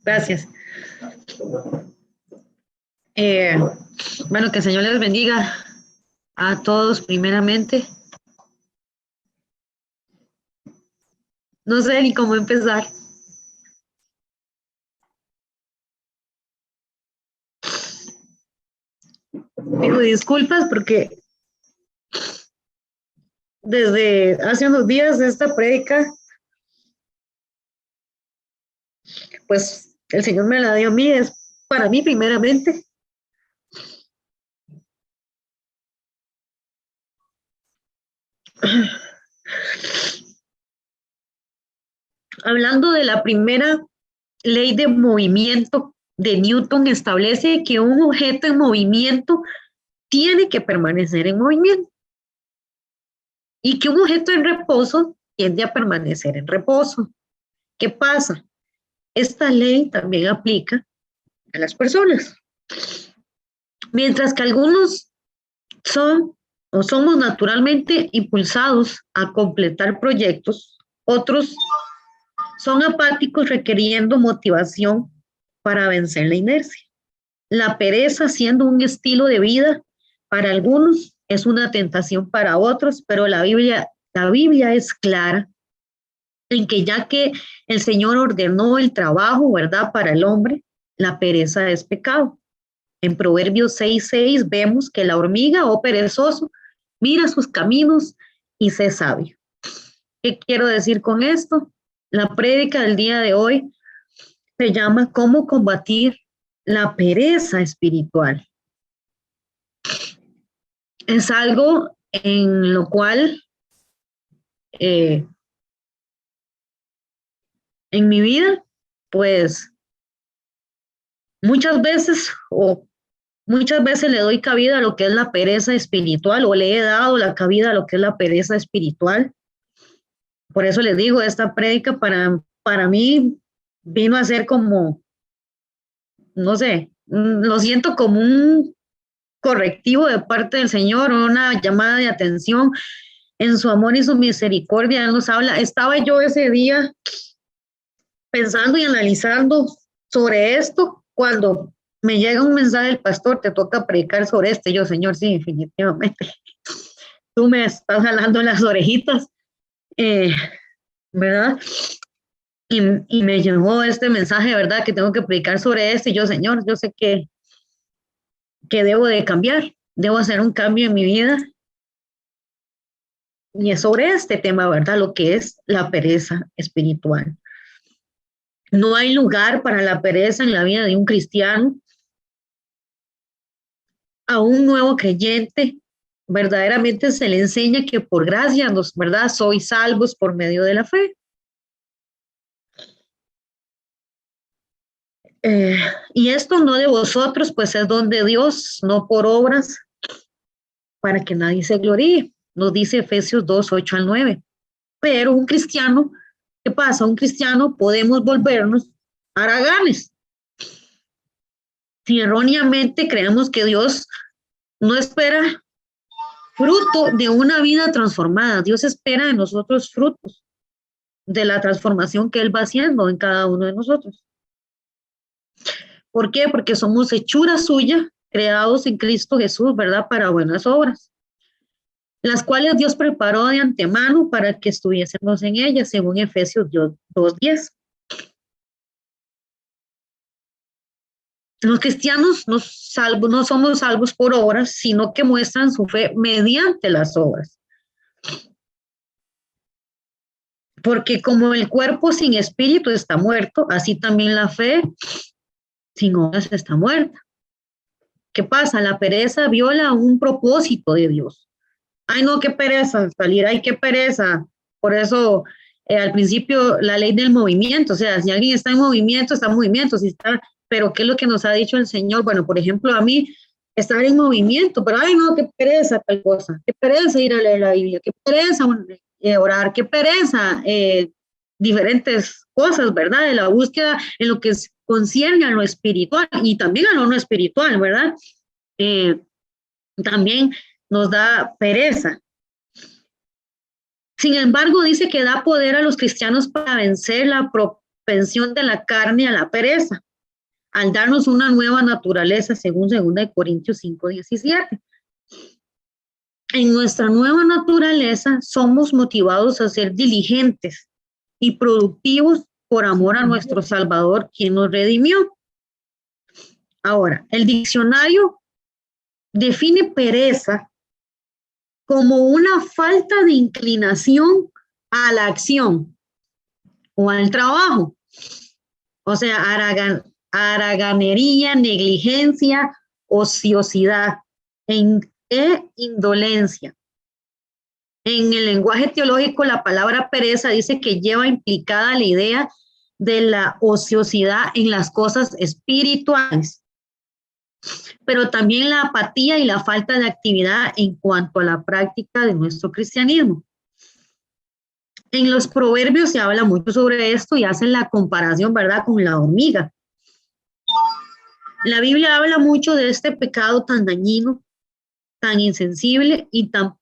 Gracias. Bueno, que el Señor les bendiga a todos primeramente. No sé ni cómo empezar. Pido disculpas porque desde hace unos días esta prédica, pues el Señor me la dio a mí, es para mí primeramente. Hablando de la primera ley de movimiento de Newton, establece que un objeto en movimiento tiene que permanecer en movimiento y que un objeto en reposo tiende a permanecer en reposo. ¿Qué pasa? Esta ley también aplica a las personas. Mientras que algunos son o somos naturalmente impulsados a completar proyectos, otros son apáticos requiriendo motivación para vencer la inercia. La pereza, siendo un estilo de vida para algunos, es una tentación para otros, pero la Biblia es clara en que ya que el Señor ordenó el trabajo, ¿verdad?, para el hombre, la pereza es pecado. En Proverbios 6:6 vemos que la hormiga, oh perezoso, mira sus caminos y sé sabio. ¿Qué quiero decir con esto? La prédica del día de hoy se llama ¿Cómo combatir la pereza espiritual? Es algo en lo cual en mi vida, pues muchas veces le doy cabida a lo que es la pereza espiritual, o le he dado la cabida a lo que es la pereza espiritual. Por eso les digo, esta prédica para mí vino a ser como, no sé, lo siento como un correctivo de parte del Señor, una llamada de atención en su amor y su misericordia. Él nos habla. Estaba yo ese día pensando y analizando sobre esto cuando me llega un mensaje del pastor: te toca predicar sobre esto. Y yo, Señor, sí, definitivamente. Tú me estás jalando las orejitas, ¿verdad? Y me llegó este mensaje, ¿verdad?, que tengo que predicar sobre esto. Y yo, Señor, yo sé que debo de cambiar, debo hacer un cambio en mi vida. Y es sobre este tema, ¿verdad?, lo que es la pereza espiritual. No hay lugar para la pereza en la vida de un cristiano. A un nuevo creyente verdaderamente se le enseña que por gracia, ¿verdad?, sois salvos por medio de la fe. Y esto no de vosotros, pues es don de Dios, no por obras, para que nadie se gloríe. Nos dice Efesios 2:8-9. Pero un cristiano, ¿qué pasa? Un cristiano podemos volvernos haraganes si erróneamente creemos que Dios no espera fruto de una vida transformada. Dios espera de nosotros frutos de la transformación que Él va haciendo en cada uno de nosotros. ¿Por qué? Porque somos hechura suya, creados en Cristo Jesús, ¿verdad?, para buenas obras, las cuales Dios preparó de antemano para que estuviésemos en ellas, según Efesios 2:10. Los cristianos no somos salvos por obras, sino que muestran su fe mediante las obras. Porque como el cuerpo sin espíritu está muerto, así también la fe sin obras está muerta. ¿Qué pasa? La pereza viola un propósito de Dios. Ay, no, qué pereza salir, ay, qué pereza. Por eso, al principio, la ley del movimiento, o sea, si alguien está en movimiento, está en movimiento, si está, pero ¿qué es lo que nos ha dicho el Señor? Bueno, por ejemplo, a mí, estar en movimiento, pero ay, no, qué pereza tal cosa, qué pereza ir a leer la Biblia, qué pereza orar, qué pereza diferentes cosas, ¿verdad? De la búsqueda en lo que concierne a lo espiritual y también a lo no espiritual, ¿verdad? También nos da pereza. Sin embargo, dice que da poder a los cristianos para vencer la propensión de la carne a la pereza, al darnos una nueva naturaleza, según 2 Corintios 5:17. En nuestra nueva naturaleza somos motivados a ser diligentes y productivos por amor a nuestro Salvador, quien nos redimió. Ahora, el diccionario define pereza como una falta de inclinación a la acción o al trabajo. O sea, haraganería, negligencia, ociosidad e indolencia. En el lenguaje teológico, la palabra pereza dice que lleva implicada la idea de la ociosidad en las cosas espirituales, pero también la apatía y la falta de actividad en cuanto a la práctica de nuestro cristianismo. En los proverbios se habla mucho sobre esto y hacen la comparación, ¿verdad?, con la hormiga. La Biblia habla mucho de este pecado tan dañino, tan insensible y tan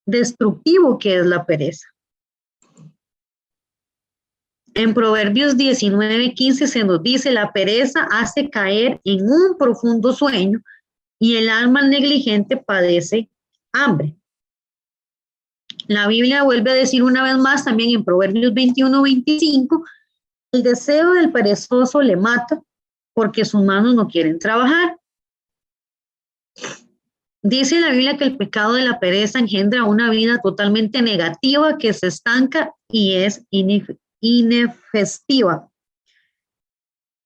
destructivo que es la pereza. En Proverbios 19:15 se nos dice: la pereza hace caer en un profundo sueño y el alma negligente padece hambre. La Biblia vuelve a decir una vez más también en Proverbios 21:25: el deseo del perezoso le mata porque sus manos no quieren trabajar. Dice la Biblia que el pecado de la pereza engendra una vida totalmente negativa que se estanca y es inefectiva.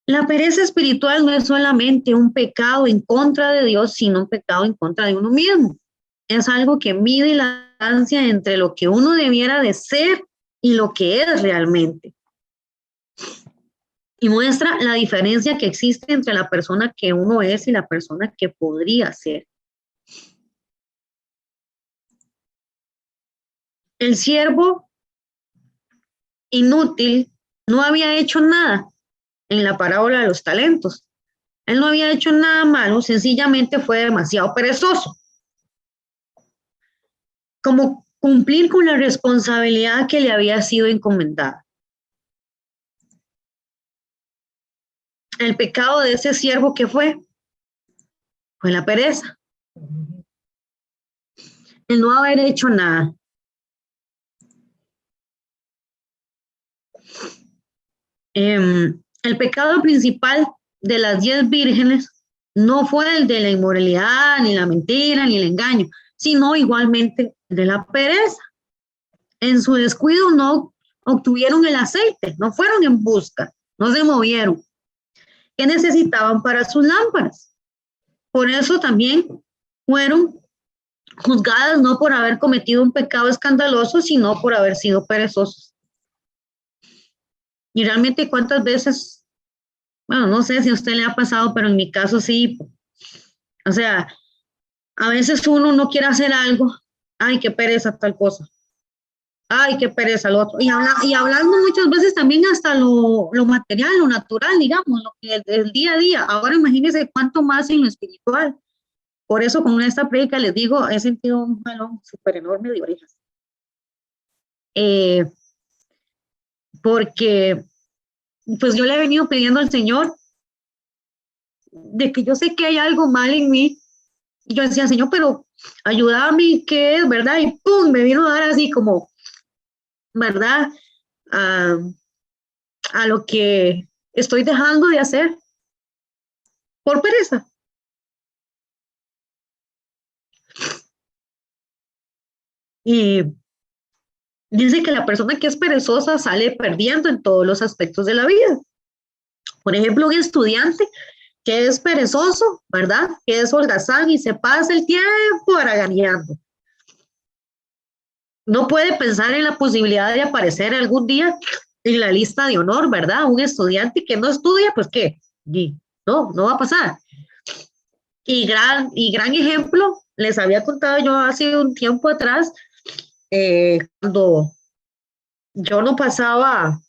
La pereza espiritual no es solamente un pecado en contra de Dios, sino un pecado en contra de uno mismo. Es algo que mide la distancia entre lo que uno debiera de ser y lo que es realmente. Y muestra la diferencia que existe entre la persona que uno es y la persona que podría ser. El siervo inútil no había hecho nada en la parábola de los talentos. Él no había hecho nada malo, sencillamente fue demasiado perezoso. Como cumplir con la responsabilidad que le había sido encomendada. El pecado de ese siervo, ¿qué fue? Fue la pereza. El no haber hecho nada. El pecado principal de las 10 vírgenes no fue el de la inmoralidad, ni la mentira, ni el engaño, sino igualmente de la pereza. En su descuido no obtuvieron el aceite, no fueron en busca, no se movieron. ¿Qué necesitaban para sus lámparas? Por eso también fueron juzgadas no por haber cometido un pecado escandaloso, sino por haber sido perezosos. Y realmente cuántas veces, bueno, no sé si a usted le ha pasado, pero en mi caso sí. O sea, a veces uno no quiere hacer algo, ay, qué pereza tal cosa, ay, qué pereza lo otro. Y hablando muchas veces también hasta lo material, lo natural, digamos, lo que el día a día. Ahora imagínense cuánto más en lo espiritual. Por eso con esta prédica les digo, he sentido un jalón súper enorme de orejas. Porque pues yo le he venido pidiendo al Señor de que yo sé que hay algo mal en mí. Y yo decía, Señor, pero ayúdame, ¿qué es, verdad? Y pum, me vino a dar así como, ¿verdad? A lo que estoy dejando de hacer por pereza. Y dice que la persona que es perezosa sale perdiendo en todos los aspectos de la vida. Por ejemplo, un estudiante que es perezoso, ¿verdad? Que es holgazán y se pasa el tiempo haraganeando. No puede pensar en la posibilidad de aparecer algún día en la lista de honor, ¿verdad? Un estudiante que no estudia, pues ¿qué? No va a pasar. Y gran ejemplo, les había contado yo hace un tiempo atrás, cuando yo no pasaba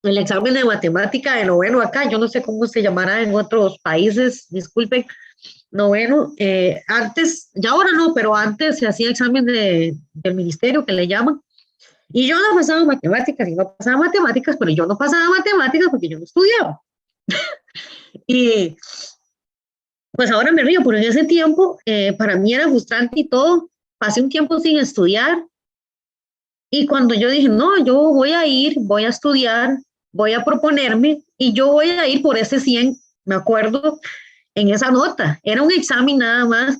el examen de matemática de noveno acá, yo no sé cómo se llamará en otros países, disculpen, noveno, antes, ya ahora no, pero antes se hacía examen del ministerio que le llaman, Y yo no pasaba matemáticas, y no pasaba matemáticas, pero yo no pasaba matemáticas porque yo no estudiaba. Y pues ahora me río, pero en ese tiempo para mí era frustrante y todo. Pasé un tiempo sin estudiar y cuando yo dije, no, yo voy a ir, voy a estudiar, voy a proponerme y yo voy a ir por ese 100, me acuerdo, en esa nota. Era un examen nada más.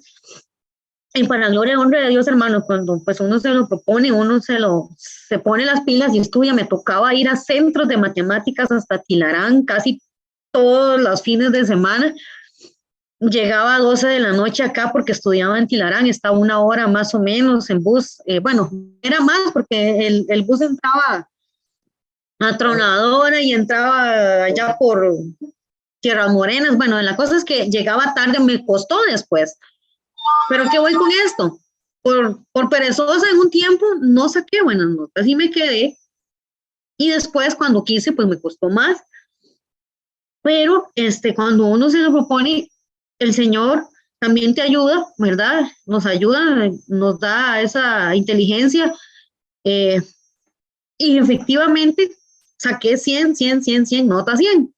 Y para gloria y honra de Dios, hermano, cuando pues uno se lo propone, uno se pone las pilas y estudia, me tocaba ir a centros de matemáticas hasta Tilarán casi todos los fines de semana. Llegaba a 12 de la noche acá porque estudiaba en Tilarán, estaba una hora más o menos en bus. Bueno, era más porque el bus entraba a Tronadora y entraba allá por Tierras Morenas. Bueno, la cosa es que llegaba tarde, me costó después. Pero ¿qué voy con esto? Por perezosa en un tiempo no saqué buenas notas y me quedé. Y después cuando quise, pues me costó más. Pero cuando uno se lo propone, el Señor también te ayuda, ¿verdad? Nos ayuda, nos da esa inteligencia. eh, y efectivamente saqué 100 nota 100.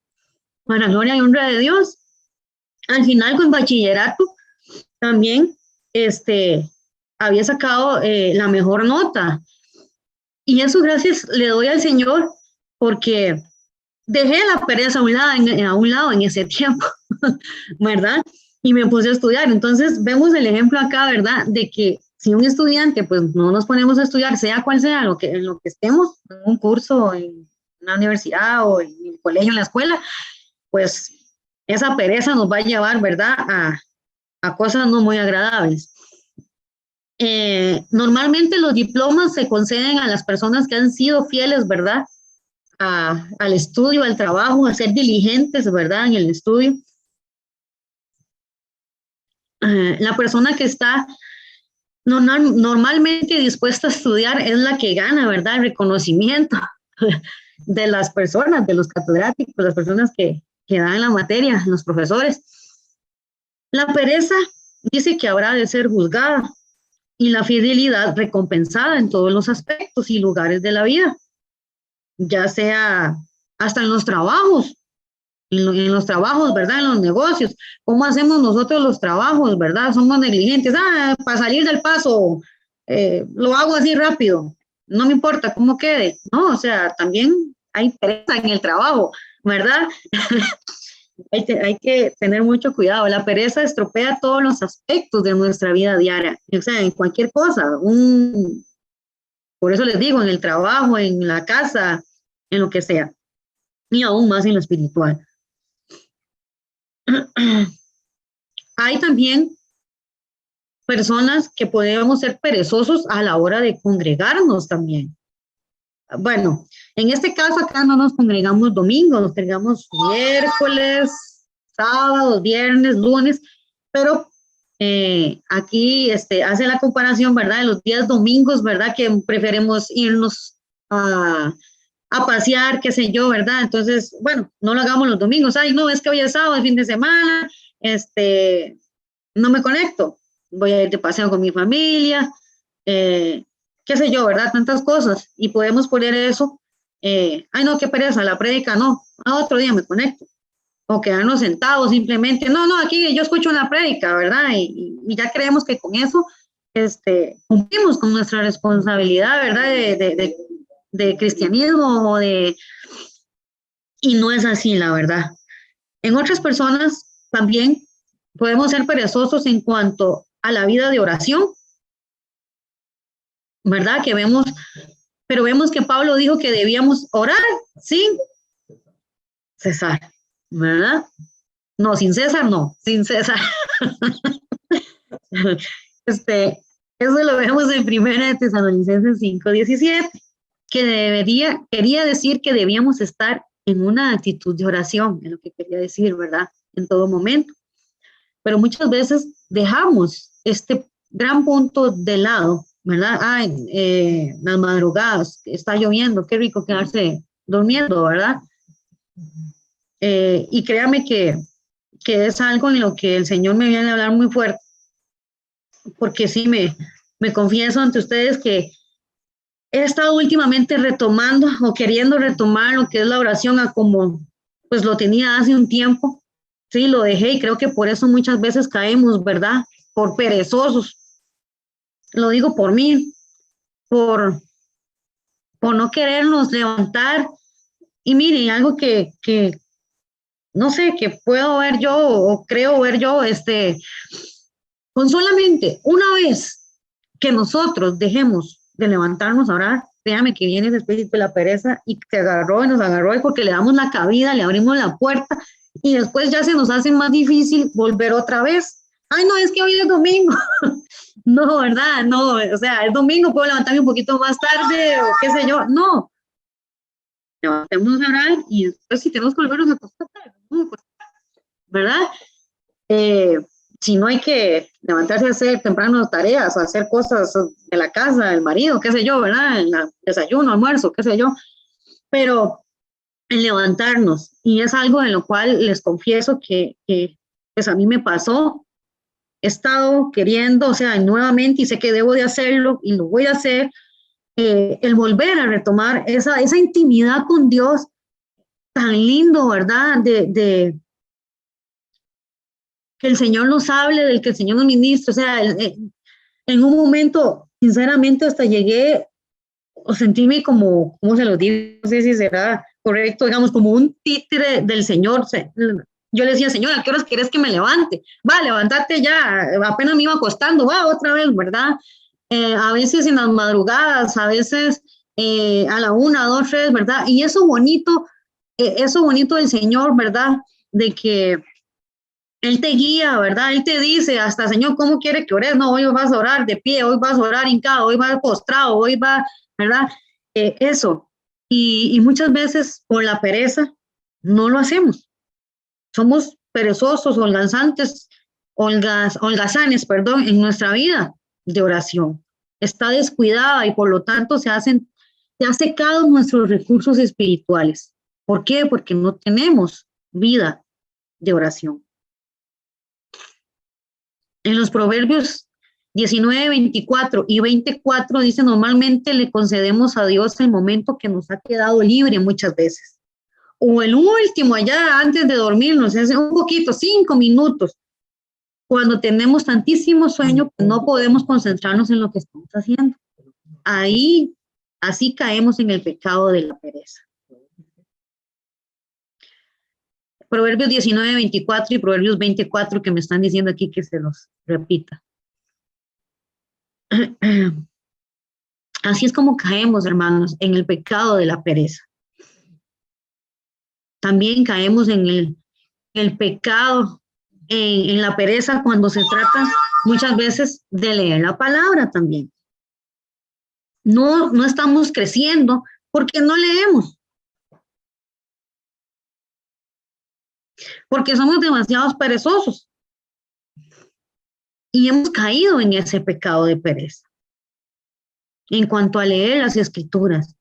Para gloria y honra de Dios. Al final con bachillerato también había sacado la mejor nota. Y eso gracias le doy al Señor porque dejé la pereza a un lado en ese tiempo, ¿verdad? Y me puse a estudiar. Entonces vemos el ejemplo acá, ¿verdad? De que si un estudiante, pues no nos ponemos a estudiar, sea cual sea en lo que estemos, en un curso, en una universidad o en el colegio, en la escuela, pues esa pereza nos va a llevar, ¿verdad? A cosas no muy agradables. Normalmente los diplomas se conceden a las personas que han sido fieles, ¿verdad? Al estudio, al trabajo, a ser diligentes, ¿verdad? En el estudio. La persona que está normalmente dispuesta a estudiar es la que gana, ¿verdad? El reconocimiento de las personas, de los catedráticos, las personas que dan la materia, los profesores. La pereza dice que habrá de ser juzgada y la fidelidad recompensada en todos los aspectos y lugares de la vida, ya sea hasta en los trabajos, en los trabajos, ¿verdad? En los negocios. ¿Cómo hacemos nosotros los trabajos, verdad? Somos negligentes. Para salir del paso, lo hago así rápido. No me importa cómo quede, ¿no? O sea, también hay pereza en el trabajo, ¿verdad? Hay que tener mucho cuidado. La pereza estropea todos los aspectos de nuestra vida diaria. O sea, en cualquier cosa. Por eso les digo, en el trabajo, en la casa, en lo que sea. Y aún más en lo espiritual. Hay también personas que podemos ser perezosos a la hora de congregarnos también. Bueno, en este caso acá no nos congregamos domingo, nos congregamos miércoles, sábados, viernes, lunes, pero aquí hace la comparación, ¿verdad? De los días domingos, ¿verdad? Que preferimos irnos a pasear, qué sé yo, ¿verdad? Entonces, bueno, no lo hagamos los domingos. Ay, no, es que hoy es sábado, es fin de semana, no me conecto. Voy a ir de paseo con mi familia, qué sé yo, ¿verdad? Tantas cosas. Y podemos poner eso. Ay, no, qué pereza, la prédica, no. A otro día me conecto. O quedarnos sentados simplemente. No, no, aquí yo escucho una prédica, ¿verdad? Y ya creemos que con eso cumplimos con nuestra responsabilidad, ¿verdad? De cristianismo y no es así, la verdad. En otras personas también podemos ser perezosos en cuanto a la vida de oración, ¿verdad? Pero vemos que Pablo dijo que debíamos orar sin cesar, ¿verdad? No, sin César, no, sin César. Este, Eso lo vemos en 1 Tesalonicenses 5:17, que quería decir que debíamos estar en una actitud de oración, es lo que quería decir, ¿verdad? En todo momento. Pero muchas veces dejamos este gran punto de lado, ¿verdad? Ay, las madrugadas, está lloviendo, qué rico quedarse durmiendo, ¿verdad? Y créame que es algo en lo que el Señor me viene a hablar muy fuerte, porque sí me confieso ante ustedes que he estado últimamente retomando o queriendo retomar lo que es la oración a como pues lo tenía hace un tiempo. Sí, lo dejé y creo que por eso muchas veces caemos, ¿verdad? Por perezosos. Lo digo por mí, por, por no querernos levantar. Y miren, algo que no sé, que puedo ver yo o creo ver yo, con solamente una vez que nosotros dejemos de levantarnos a orar, créame que viene ese espíritu de la pereza y se agarró y nos agarró y porque le damos la cabida, le abrimos la puerta y después ya se nos hace más difícil volver otra vez. Ay, no, es que hoy es domingo. No, ¿verdad? No, o sea, es domingo, puedo levantarme un poquito más tarde o qué sé yo. No, levantemos a orar y después si tenemos que volvernos a acostar, ¿no? ¿Verdad? Eh, si no hay que levantarse a hacer temprano tareas o hacer cosas de la casa, del marido, qué sé yo, ¿verdad? En la desayuno, almuerzo, qué sé yo, pero en levantarnos, y es algo en lo cual les confieso que pues a mí me pasó, he estado queriendo, o sea, nuevamente, y sé que debo de hacerlo, y lo voy a hacer, el volver a retomar esa intimidad con Dios tan lindo, ¿verdad? Que el Señor nos hable, del que el Señor nos ministre, o sea, en un momento, sinceramente, hasta llegué a sentirme como, ¿cómo se lo digo? No sé si será correcto, digamos, como un títere del Señor. Yo le decía, Señor, ¿a qué horas quieres que me levante? Va, levántate ya, apenas me iba acostando, va, otra vez, ¿verdad? A veces en las madrugadas, a veces a la 1, 2, 3, ¿verdad? Y eso bonito del Señor, ¿verdad? De que Él te guía, ¿verdad? Él te dice hasta, Señor, ¿cómo quiere que ores? No, hoy vas a orar de pie, hoy vas a orar hincado, hoy vas postrado, hoy va, ¿verdad? Eso. Y muchas veces por la pereza no lo hacemos. Somos perezosos, holgazanes, perdón, en nuestra vida de oración. Está descuidada y por lo tanto se ha secado nuestros recursos espirituales. ¿Por qué? Porque no tenemos vida de oración. En los proverbios 19, 24 y 24 dice, normalmente le concedemos a Dios el momento que nos ha quedado libre muchas veces. O el último allá antes de dormirnos, es un poquito, 5 minutos, cuando tenemos tantísimo sueño que no podemos concentrarnos en lo que estamos haciendo. Ahí, así caemos en el pecado de la pereza. Proverbios 19, 24 y Proverbios 24 que me están diciendo aquí que se los repita. Así es como caemos, hermanos, en el pecado de la pereza. También caemos en el pecado, en la pereza cuando se trata muchas veces de leer la palabra también. No estamos creciendo porque no leemos, porque somos demasiados perezosos y hemos caído en ese pecado de pereza. En cuanto a leer las escrituras,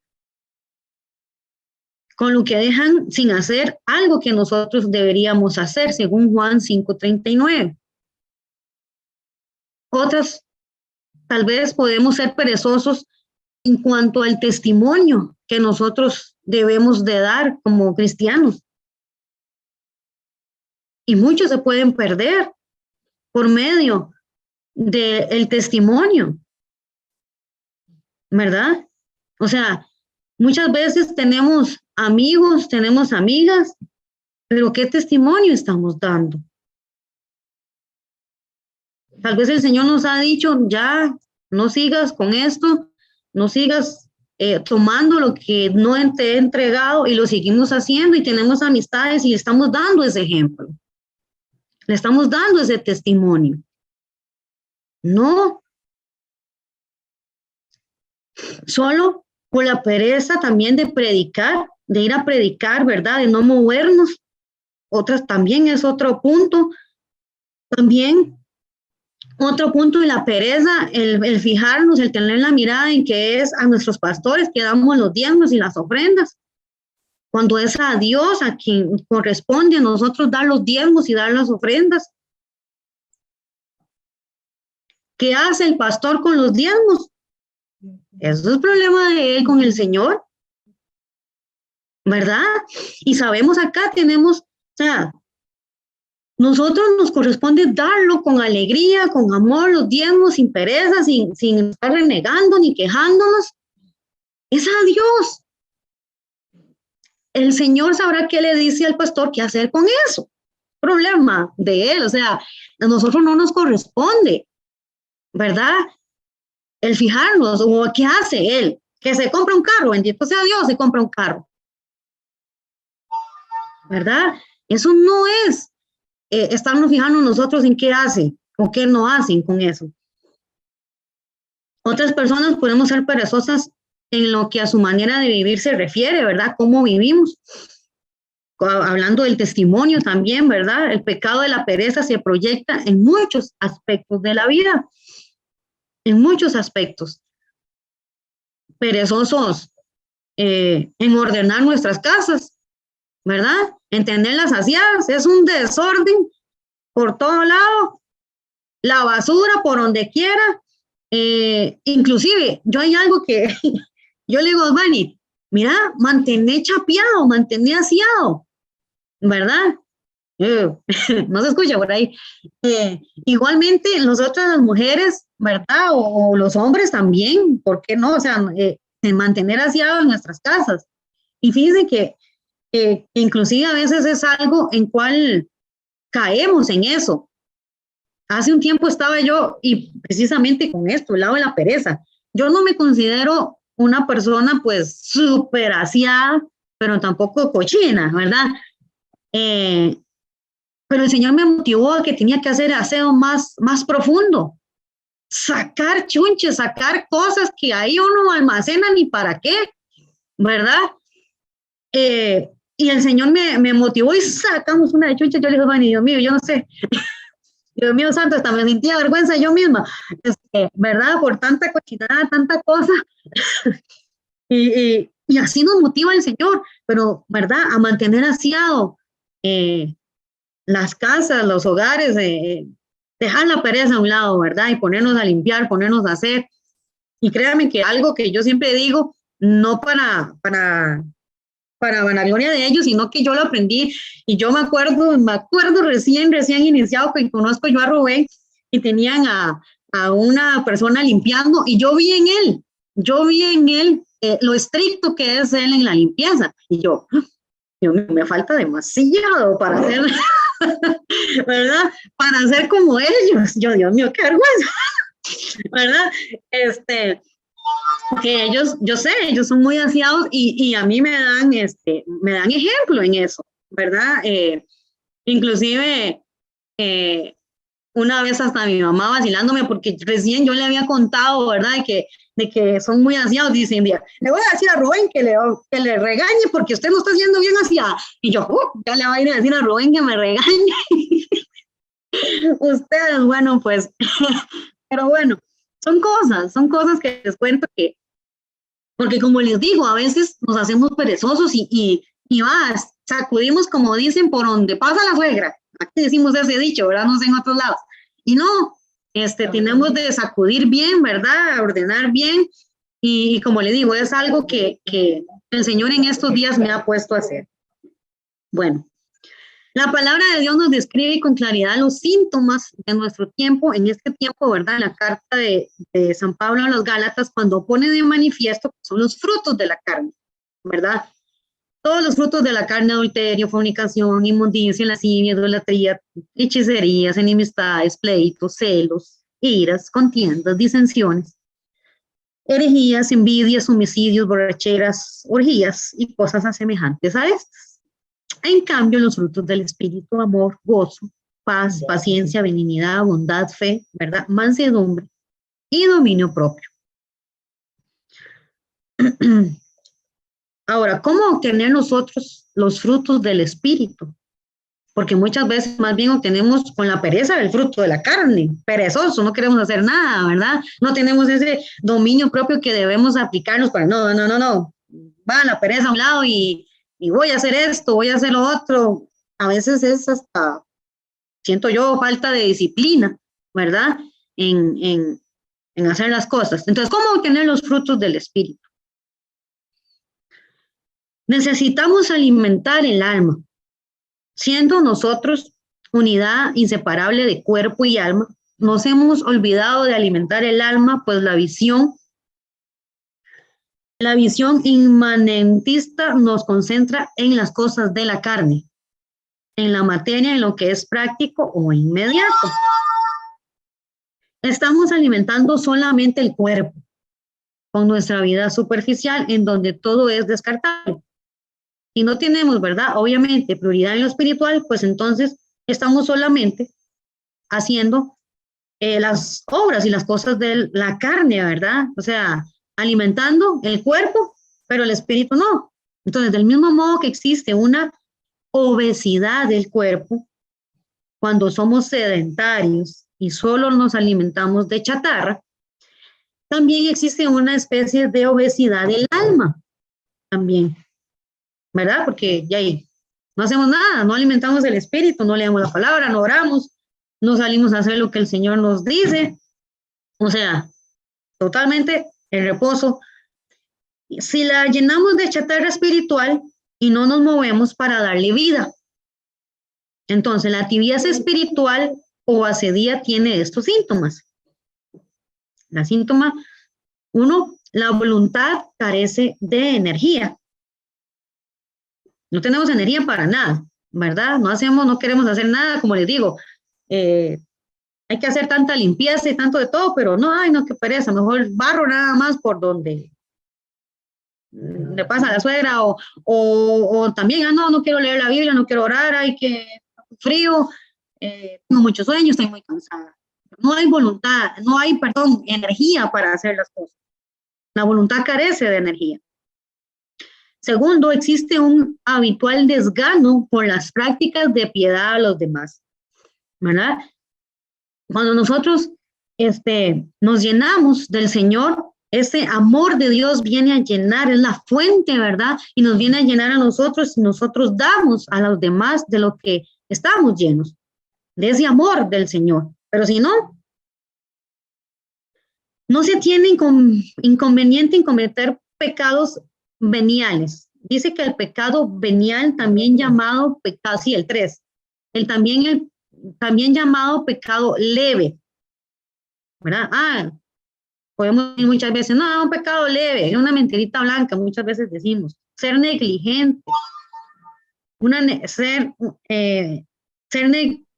con lo que dejan sin hacer algo que nosotros deberíamos hacer, según Juan 5:39. Otras, tal vez podemos ser perezosos en cuanto al testimonio que nosotros debemos de dar como cristianos. Y muchos se pueden perder por medio del testimonio, ¿verdad? O sea, muchas veces tenemos amigos, tenemos amigas, pero ¿qué testimonio estamos dando? Tal vez el Señor nos ha dicho, ya, no sigas con esto, no sigas tomando lo que no te he entregado y lo seguimos haciendo y tenemos amistades y le estamos dando ese ejemplo. Le estamos dando ese testimonio. No, solo por la pereza también de predicar, de ir a predicar, ¿verdad? De no movernos. Otras también es otro punto. También otro punto de la pereza, el fijarnos, el tener la mirada en que es a nuestros pastores que damos los diezmos y las ofrendas. Cuando es a Dios a quien corresponde a nosotros dar los diezmos y dar las ofrendas. ¿Qué hace el pastor con los diezmos? Eso es problema de él con el Señor, ¿verdad? Y sabemos acá tenemos, o sea, nosotros nos corresponde darlo con alegría, con amor, los diezmos, sin pereza, sin estar renegando ni quejándonos. Es a Dios. El Señor sabrá qué le dice al pastor qué hacer con eso. Problema de él, o sea, a nosotros no nos corresponde, ¿verdad? El fijarnos, o qué hace él, que se compra un carro, bendito sea Dios, se compra un carro, ¿verdad? Eso no es estarnos fijando nosotros en qué hace o qué no hacen con eso. Otras personas podemos ser perezosas en lo que a su manera de vivir se refiere, ¿verdad? Cómo vivimos. Hablando del testimonio también, ¿verdad? El pecado de la pereza se proyecta en muchos aspectos de la vida, en muchos aspectos. Perezosos en ordenar nuestras casas, ¿verdad? En tenerlas aseadas, es un desorden por todo lado, la basura por donde quiera. Inclusive, yo hay algo que yo le digo a Vani, mira, mantener chapeado, mantener aseado, ¿verdad? No se escucha por ahí. Igualmente, nosotras las mujeres, ¿verdad? O los hombres también, ¿por qué no? O sea, mantener aseados en nuestras casas. Y fíjense que inclusive a veces es algo en cual caemos en eso. Hace un tiempo estaba yo, y precisamente con esto, el lado de la pereza. Yo no me considero una persona pues súper aseada, pero tampoco cochina, ¿verdad? Eh, pero el Señor me motivó a que tenía que hacer aseo más profundo, sacar chunches, sacar cosas que ahí uno almacena ni para qué, ¿verdad? Y el Señor me motivó y sacamos una de chunches. Yo le dije, bueno, Dios mío, yo no sé, Dios mío santo, hasta me sentía vergüenza yo misma, ¿verdad? Por tanta cochinada, tanta cosa. Y así nos motiva el Señor, pero, ¿verdad? A mantener aseado las casas, los hogares, dejar la pereza a un lado, ¿verdad? Y ponernos a limpiar, ponernos a hacer. Y créanme que algo que yo siempre digo, no para vanagloria de ellos, sino que yo lo aprendí y yo me acuerdo recién iniciado que conozco yo a Rubén y tenían a una persona limpiando y yo vi en él lo estricto que es él en la limpieza y yo, me falta demasiado para hacer, ¿verdad? Para ser como ellos. Yo, Dios mío, qué vergüenza, ¿verdad? Que ellos, yo sé, ellos son muy aseados y a mí me dan ejemplo en eso, ¿verdad? Inclusive, una vez hasta mi mamá vacilándome, porque recién yo le había contado, ¿verdad? De que son muy aseados, dicen, le voy a decir a Rubén que le regañe porque usted no está siendo bien aseada. Y yo, ya le voy a ir a decir a Rubén que me regañe. Ustedes, bueno, pues, pero bueno, son cosas que les cuento que, porque como les digo, a veces nos hacemos perezosos y vas, sacudimos como dicen por donde pasa la suegra. Aquí decimos ese dicho, ¿verdad? No sé en otros lados. Y no, tenemos de sacudir bien, ¿verdad? Ordenar bien. Y como le digo, es algo que el Señor en estos días me ha puesto a hacer. Bueno, la palabra de Dios nos describe con claridad los síntomas de nuestro tiempo, en este tiempo, ¿verdad? La carta de San Pablo a los Gálatas, cuando pone de manifiesto que son los frutos de la carne, ¿verdad? Todos los frutos de la carne: adulterio, fornicación, inmundicia, lascivia, idolatría, hechicerías, enemistades, pleitos, celos, iras, contiendas, disensiones, herejías, envidias, homicidios, borracheras, orgías y cosas semejantes a estas. En cambio, los frutos del Espíritu: amor, gozo, paz, paciencia, benignidad, bondad, fe, ¿verdad? Mansedumbre y dominio propio. Ahora, ¿cómo obtener nosotros los frutos del Espíritu? Porque muchas veces más bien obtenemos con la pereza el fruto de la carne, perezoso, no queremos hacer nada, ¿verdad? No tenemos ese dominio propio que debemos aplicarnos para, no, va la pereza a un lado y voy a hacer esto, voy a hacer lo otro. A veces es hasta, siento yo, falta de disciplina, ¿verdad? En en hacer las cosas. Entonces, ¿cómo obtener los frutos del Espíritu? Necesitamos alimentar el alma, siendo nosotros unidad inseparable de cuerpo y alma. Nos hemos olvidado de alimentar el alma, pues la visión inmanentista nos concentra en las cosas de la carne, en la materia, en lo que es práctico o inmediato. Estamos alimentando solamente el cuerpo con nuestra vida superficial, en donde todo es descartable. Si no tenemos, ¿verdad? Obviamente, prioridad en lo espiritual, pues entonces estamos solamente haciendo las obras y las cosas de la carne, ¿verdad? O sea, alimentando el cuerpo, pero el espíritu no. Entonces, del mismo modo que existe una obesidad del cuerpo, cuando somos sedentarios y solo nos alimentamos de chatarra, también existe una especie de obesidad del alma, también, ¿verdad? Porque ya ahí no hacemos nada, no alimentamos el espíritu, no leemos la palabra, no oramos, no salimos a hacer lo que el Señor nos dice. O sea, totalmente el reposo. Si la llenamos de chatarra espiritual y no nos movemos para darle vida, entonces la tibieza espiritual o asedía tiene estos síntomas. La síntoma, uno, la voluntad carece de energía. No tenemos energía para nada, ¿verdad? No queremos hacer nada, como les digo, hay que hacer tanta limpieza y tanto de todo, pero no, ay, no, qué pereza, mejor barro nada más por donde le pasa a la suegra, o también, no quiero leer la Biblia, no quiero orar, hay que frío, tengo mucho sueño, estoy muy cansada. No hay voluntad, no hay, perdón, energía para hacer las cosas. La voluntad carece de energía. Segundo, existe un habitual desgano por las prácticas de piedad a los demás, ¿verdad? Cuando nosotros nos llenamos del Señor, ese amor de Dios viene a llenar, es la fuente, ¿verdad? Y nos viene a llenar a nosotros y nosotros damos a los demás de lo que estamos llenos, de ese amor del Señor. Pero si no, no se tiene inconveniente en cometer pecados veniales. Dice que el pecado venial, también llamado pecado, sí, el 3, también llamado pecado leve, ¿verdad? Podemos decir muchas veces, no, un pecado leve, es una mentirita blanca, muchas veces decimos. Ser negligente,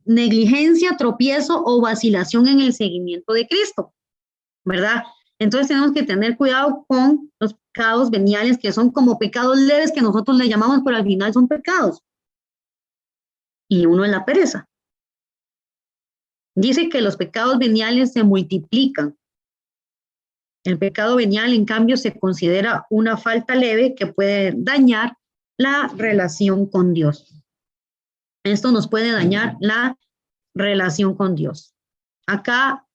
negligencia, tropiezo o vacilación en el seguimiento de Cristo, ¿verdad? Entonces tenemos que tener cuidado con los pecados veniales, que son como pecados leves que nosotros le llamamos, pero al final son pecados. Y uno es la pereza. Dice que los pecados veniales se multiplican. El pecado venial, en cambio, se considera una falta leve que puede dañar la relación con Dios. Esto nos puede dañar la relación con Dios. Acá,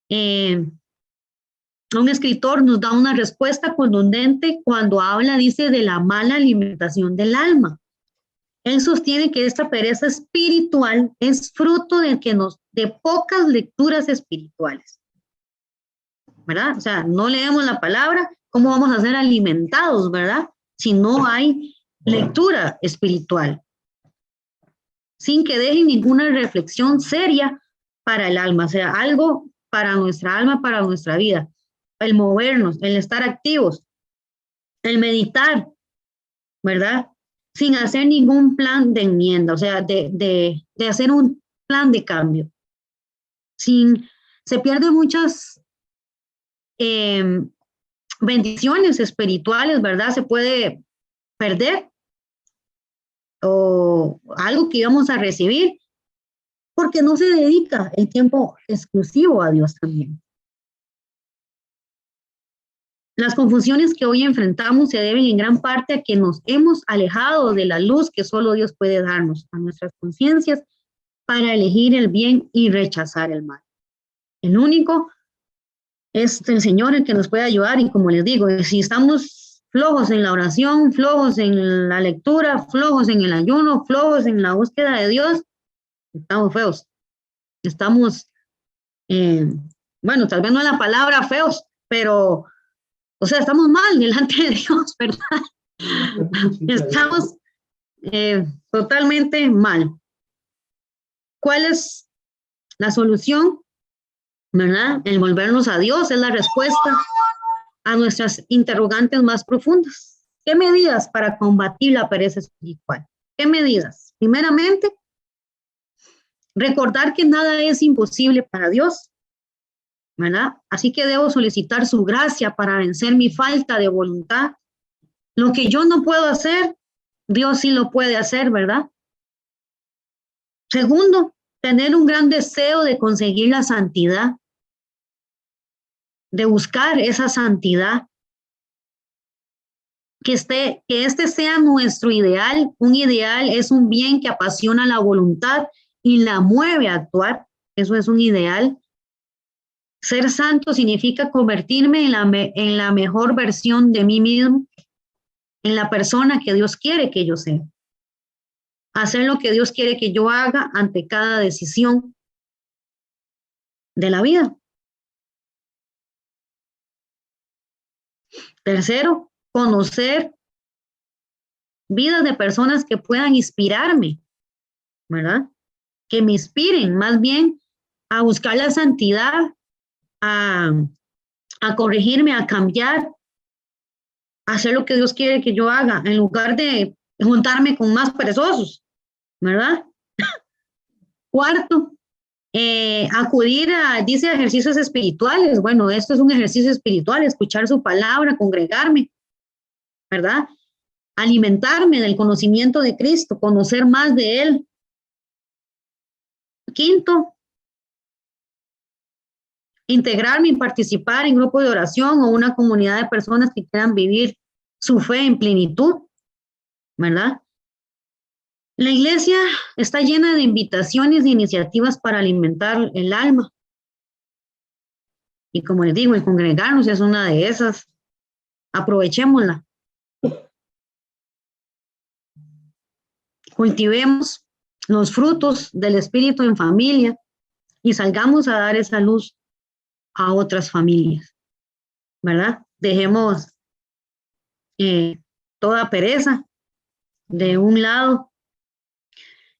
un escritor nos da una respuesta contundente cuando habla, dice, de la mala alimentación del alma. Él sostiene que esta pereza espiritual es fruto de pocas lecturas espirituales, ¿verdad? O sea, no leemos la palabra, ¿cómo vamos a ser alimentados, verdad? Si no hay lectura espiritual, sin que dejen ninguna reflexión seria para el alma, o sea, algo para nuestra alma, para nuestra vida, el movernos, el estar activos, el meditar, ¿verdad? Sin hacer ningún plan de enmienda, o sea, de hacer un plan de cambio. Se pierden muchas bendiciones espirituales, ¿verdad? Se puede perder o algo que íbamos a recibir porque no se dedica el tiempo exclusivo a Dios también. Las confusiones que hoy enfrentamos se deben en gran parte a que nos hemos alejado de la luz que solo Dios puede darnos a nuestras conciencias para elegir el bien y rechazar el mal. El único es el Señor el que nos puede ayudar, y como les digo, si estamos flojos en la oración, flojos en la lectura, flojos en el ayuno, flojos en la búsqueda de Dios, estamos feos. Estamos bueno, tal vez no es la palabra feos, pero, o sea, estamos mal delante de Dios, ¿verdad? Estamos totalmente mal. ¿Cuál es la solución? ¿Verdad? El volvernos a Dios es la respuesta a nuestras interrogantes más profundas. ¿Qué medidas para combatir la pereza espiritual? ¿Qué medidas? Primeramente, recordar que nada es imposible para Dios, ¿verdad? Así que debo solicitar su gracia para vencer mi falta de voluntad. Lo que yo no puedo hacer, Dios sí lo puede hacer, ¿verdad? Segundo, tener un gran deseo de conseguir la santidad, de buscar esa santidad, que este sea nuestro ideal. Un ideal es un bien que apasiona la voluntad y la mueve a actuar. Eso es un ideal. Ser santo significa convertirme en la mejor versión de mí mismo, en la persona que Dios quiere que yo sea. Hacer lo que Dios quiere que yo haga ante cada decisión de la vida. Tercero, conocer vidas de personas que puedan inspirarme, ¿verdad? Que me inspiren más bien a buscar la santidad, a, a corregirme, a cambiar, a hacer lo que Dios quiere que yo haga, en lugar de juntarme con más perezosos, ¿verdad? Cuarto, acudir a, dice, ejercicios espirituales. Bueno, esto es un ejercicio espiritual, escuchar su palabra, congregarme, ¿verdad? Alimentarme del conocimiento de Cristo, conocer más de Él. Quinto, integrarme y participar en grupos de oración o una comunidad de personas que quieran vivir su fe en plenitud, ¿verdad? La iglesia está llena de invitaciones e iniciativas para alimentar el alma. Y como les digo, el congregarnos es una de esas. Aprovechémosla. Cultivemos los frutos del Espíritu en familia y salgamos a dar esa luz a otras familias, ¿verdad? Dejemos toda pereza de un lado,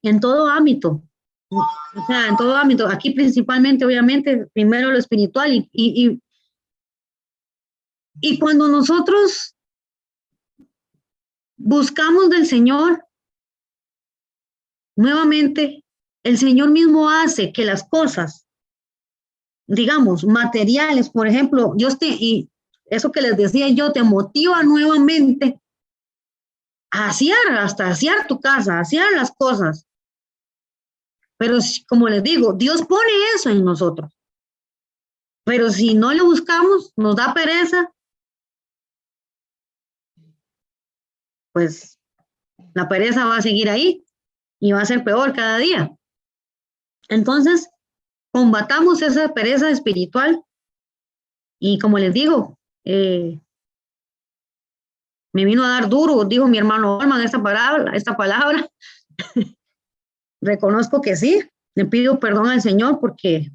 en todo ámbito, o sea, en todo ámbito, aquí principalmente, obviamente, primero lo espiritual y cuando nosotros buscamos del Señor, nuevamente, el Señor mismo hace que las cosas, digamos, materiales, por ejemplo, y eso que les decía yo, te motiva nuevamente a hacer, hasta hacer tu casa, hacer las cosas. Pero como les digo, Dios pone eso en nosotros. Pero si no lo buscamos, nos da pereza, pues la pereza va a seguir ahí y va a ser peor cada día. Entonces, combatamos esa pereza espiritual y como les digo, me vino a dar duro, dijo mi hermano Olman, esta palabra. Reconozco que sí, le pido perdón al Señor porque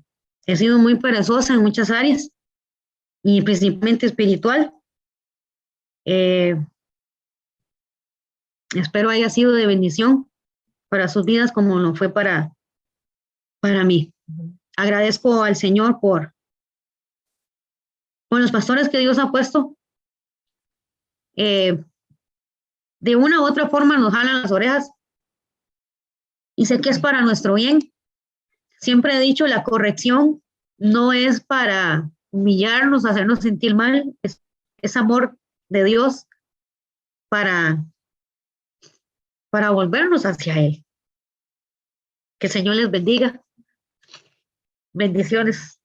he sido muy perezosa en muchas áreas y principalmente espiritual. Espero haya sido de bendición para sus vidas como lo fue para mí. Agradezco al Señor por los pastores que Dios ha puesto. De una u otra forma nos jalan las orejas y sé que es para nuestro bien. Siempre he dicho, la corrección no es para humillarnos, hacernos sentir mal, es amor de Dios para volvernos hacia Él. Que el Señor les bendiga. Bendiciones.